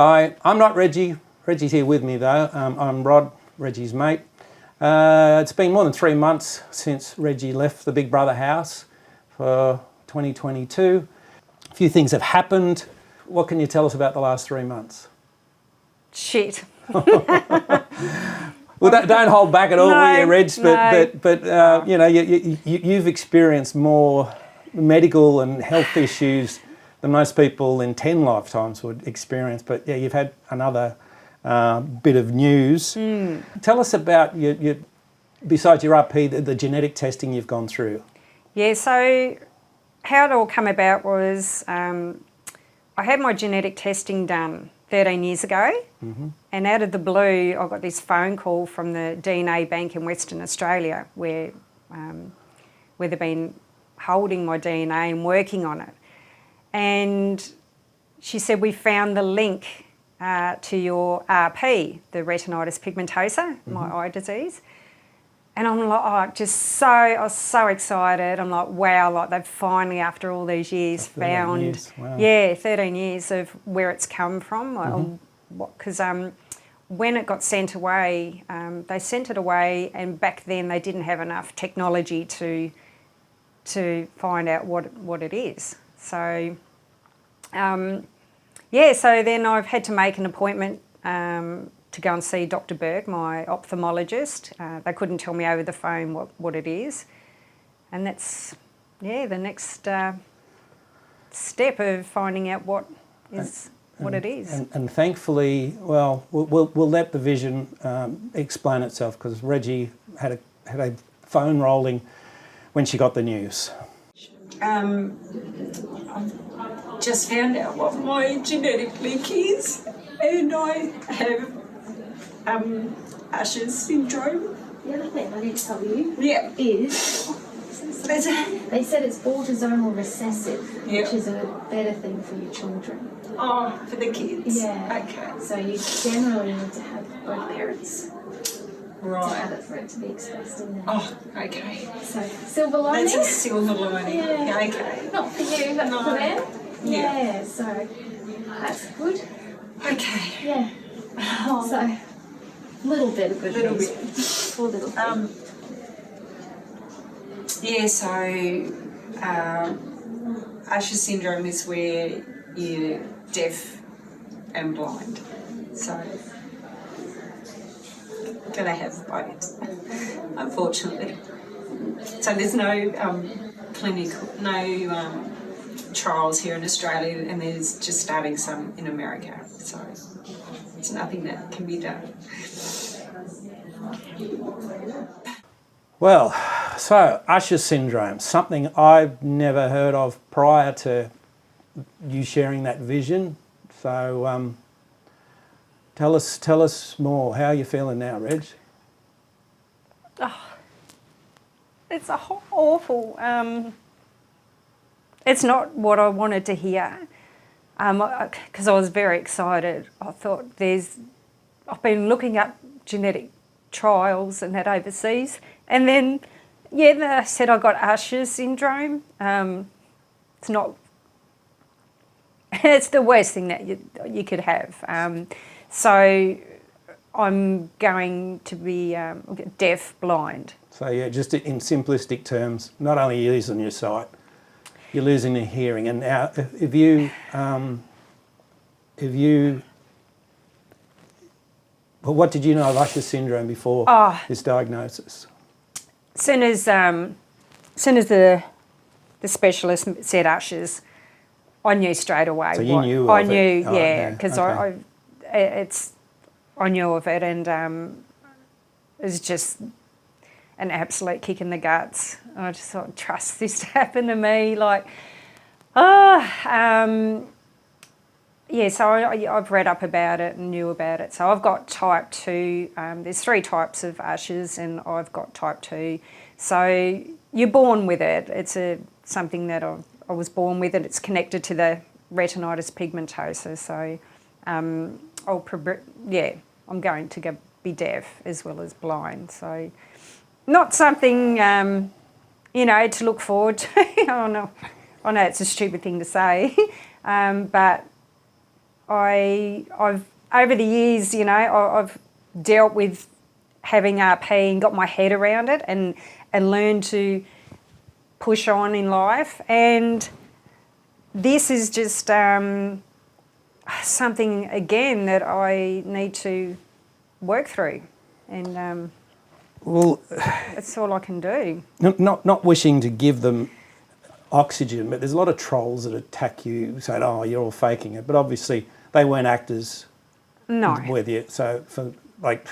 Hi, I'm not Reggie. Reggie's here with me though. I'm Rod, Reggie's mate. It's been more than 3 months since Reggie left the Big Brother house for 2022. A few things have happened. What can you tell us about the last 3 months? Shit. Well, don't hold back at all, will you, Reg? But No. you know, you've experienced more medical and health issues than most people in 10 lifetimes would experience. But yeah, you've had another bit of news. Tell us about your besides your RP, the genetic testing you've gone through. Yeah, so how it all came about was I had my genetic testing done 13 years ago, and out of the blue I got this phone call from the DNA bank in Western Australia where they've been holding my DNA and working on it. And she said, we found the link to your RP, the retinitis pigmentosa, my eye disease. And I'm like, I was so excited. I'm like, wow, like they've finally, after all these years, found, years. Wow. 13 years of where it's come from. Because when it got sent away, they sent it away, and back then they didn't have enough technology to find out what it is. So, so then I've had to make an appointment to go and see Dr. Berg, my ophthalmologist. They couldn't tell me over the phone what it is. And that's, the next step of finding out what it is. And thankfully, well, we'll let the vision explain itself, because Reggie had a phone rolling when she got the news. I've just found out what my genetic link is, and I have Usher's syndrome. The other thing I need to tell you is they said it's autosomal recessive, which is a better thing for your children. Oh, for the kids? Yeah. Okay. So you generally need to have both parents to have it for it to be expressed in there. Oh, okay. So silver lining. That's a silver lining. Yeah. Okay. Not for you, but for them. Yeah. So that's good. Okay. Yeah. So little bit of good Little news. bit. Poor little thing. Usher syndrome is where you're deaf and blind. So gonna have both, unfortunately. So there's no trials here in Australia, and there's just starting some in America. So it's nothing that can be done. Well, so Usher syndrome, something I've never heard of prior to you sharing that vision. So tell us more. How are you feeling now, Reg? It's awful. It's not what I wanted to hear, because I was very excited. I thought I've been looking up genetic trials and that overseas, and then they said I got Usher syndrome. It's not. It's the worst thing that you could have. So I'm going to be deaf, blind. So yeah, just in simplistic terms, not only are you losing your sight, you're losing your hearing. And now, if you, well, what did you know of Usher syndrome before this diagnosis? As soon as the specialist said Usher's, I knew straight away. So you knew I of knew, it? Oh, yeah, because okay. I knew of it, and it was just an absolute kick in the guts. I just thought, trust this to happen to me, like, so I've read up about it and knew about it. So I've got type 2. There's 3 types of Ushers, and I've got type 2. So you're born with it. It's something that I was born with it. It's connected to the retinitis pigmentosa. So I'm going to be deaf as well as blind. So not something, to look forward to. I know it's a stupid thing to say, but I've over the years, you know, I've dealt with having RP and got my head around it and learned to push on in life. And this is just something, again, that I need to work through. And Well, that's all I can do. not wishing to give them oxygen, but there's a lot of trolls that attack you saying, oh, you're all faking it. But obviously they weren't actors No. with you. So, for like,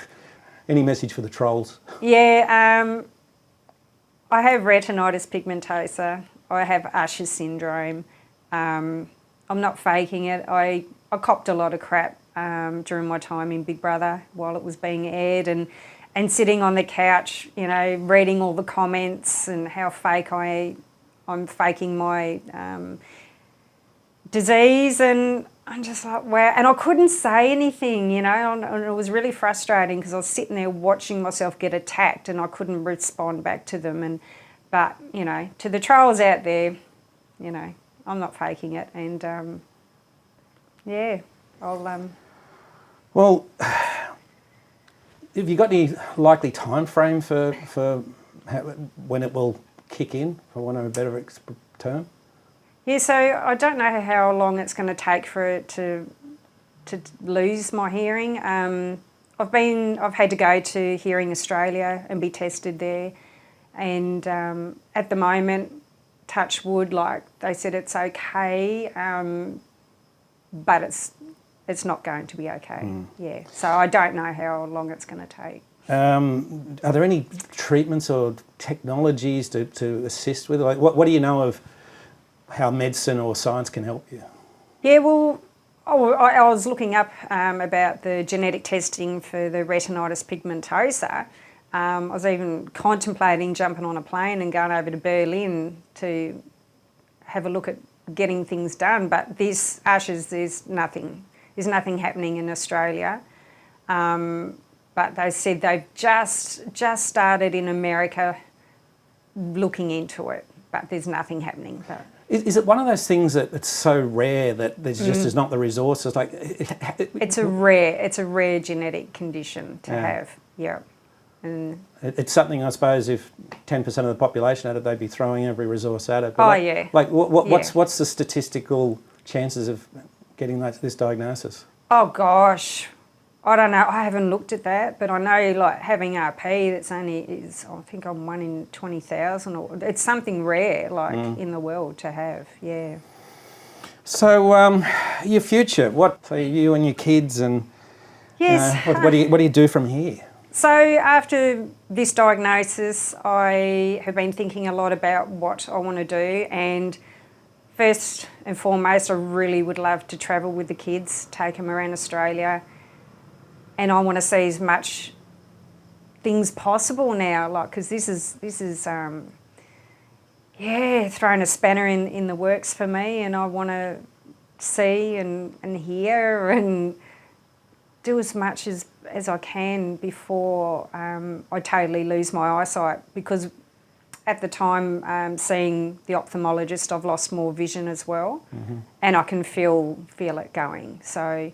any message for the trolls? Yeah, I have retinitis pigmentosa. I have Usher syndrome. I'm not faking it. I copped a lot of crap during my time in Big Brother while it was being aired, and sitting on the couch, you know, reading all the comments and how fake I'm faking my disease, and I'm just like, wow. And I couldn't say anything, you know, and it was really frustrating because I was sitting there watching myself get attacked and I couldn't respond back to them. But, you know, to the trolls out there, you know, I'm not faking it. And, yeah, I'll... Well, have you got any likely time frame for when it will kick in, for want of a better term? Yeah, so I don't know how long it's going to take for it to lose my hearing. I've had to go to Hearing Australia and be tested there, and at the moment, touch wood, like they said, it's okay, but it's not going to be okay. Yeah, so I don't know how long it's going to take. Are there any treatments or technologies to assist with it? Like, what do you know of how medicine or science can help you? Yeah, well, I was looking up about the genetic testing for the retinitis pigmentosa. I was even contemplating jumping on a plane and going over to Berlin to have a look at getting things done. But this Usher's, there's nothing happening in Australia. But they said they've just started in America looking into it, but there's nothing happening. But Is it one of those things that it's so rare that there's just is not the resources? Like, it's a rare genetic condition to have. Yeah, and it's something, I suppose, if 10% of the population had it, they'd be throwing every resource at it. But yeah. Like, what's the statistical chances of getting this diagnosis? Oh gosh, I don't know. I haven't looked at that, but I know, like, having RP, that's is I think I'm 1 in 20,000, or it's something rare, like in the world to have. Yeah. So, your future, what for you and your kids, and yes, what do you do from here? So after this diagnosis, I have been thinking a lot about what I want to do, and first and foremost, I really would love to travel with the kids, take them around Australia, and I want to see as much things possible now, like, because this is throwing a spanner in the works for me, and I want to see and hear and do as much as I can before I totally lose my eyesight, because at the time seeing the ophthalmologist, I've lost more vision as well, and I can feel it going. So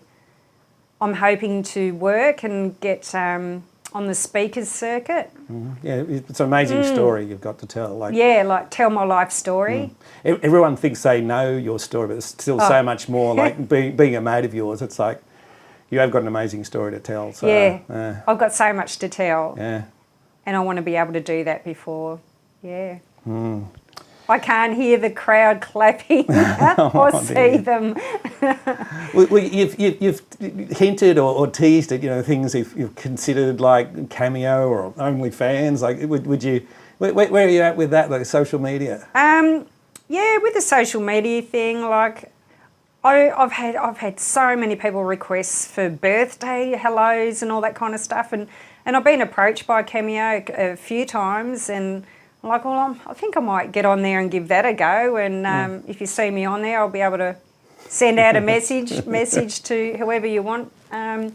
I'm hoping to work and get on the speakers circuit. Yeah, it's an amazing story you've got to tell. Like, tell my life story. Everyone thinks they know your story, but there's still so much more. Like, being a mate of yours, it's like you have got an amazing story to tell. So, I've got so much to tell. Yeah. And I want to be able to do that before, I can't hear the crowd clapping or see them. Well, you've hinted or teased at things if you've considered, like, Cameo or OnlyFans. Like, would you? Where are you at with that? Like, social media? With the social media thing, like, I've had so many people requests for birthday hellos and all that kind of stuff, and I've been approached by Cameo a few times, and I'm like, well, I think I might get on there and give that a go, and if you see me on there, I'll be able to send out a message to whoever you want. And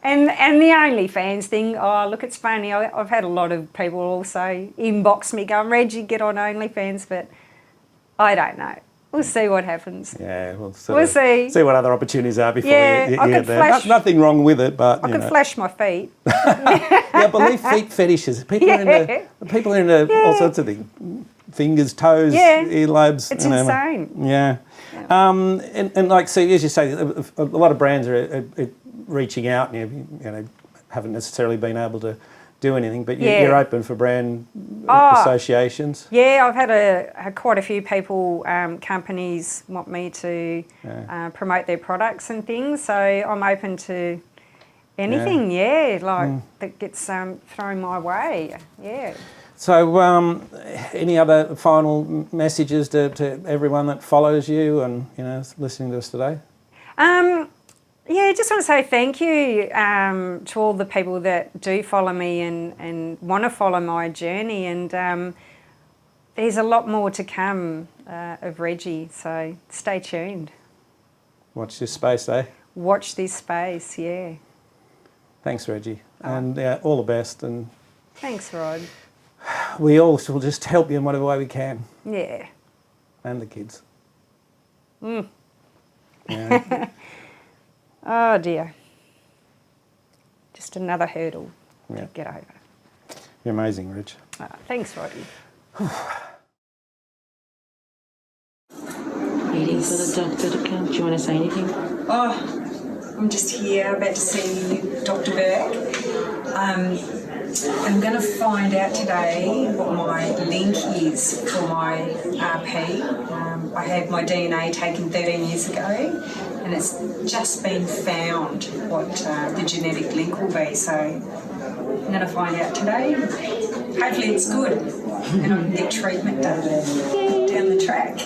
the OnlyFans thing, look, it's funny. I've had a lot of people also inbox me going, Reggie, get on OnlyFans, but I don't know. We'll see what happens. Yeah, we'll see. See what other opportunities are before Yeah, you I get could there. flash- Nothing wrong with it, but I could flash my feet. Yeah, I believe feet fetishes. People are into all sorts of things. Fingers, toes, earlobes. It's you know. insane. Yeah. And like, see, as you say, a lot of brands are reaching out and, you know, haven't necessarily been able to do anything, but you're open for brand associations. Yeah, I've had quite a few people, companies want me to promote their products and things, so I'm open to anything, that gets thrown my way, yeah. So, any other final messages to everyone that follows you and, you know, is listening to us today? Yeah, just want to say thank you to all the people that do follow me and want to follow my journey, and there's a lot more to come of Reggie, so stay tuned. Watch this space, eh? Watch this space, yeah. Thanks, Reggie, and all the best, and Thanks, Rod. we all will just help you in whatever way we can, Yeah. and the kids. Mm. Yeah. Oh dear. Just another hurdle to get over. You're amazing, Rich. Thanks, Roddy. Waiting for the doctor to come. Do you want to say anything? Oh, I'm just here about to see Dr. Berg. I'm going to find out today what my link is for my RP. I had my DNA taken 13 years ago, and it's just been found what the genetic link will be. So I'm going to find out today. Hopefully it's good, and I can get treatment done down the track.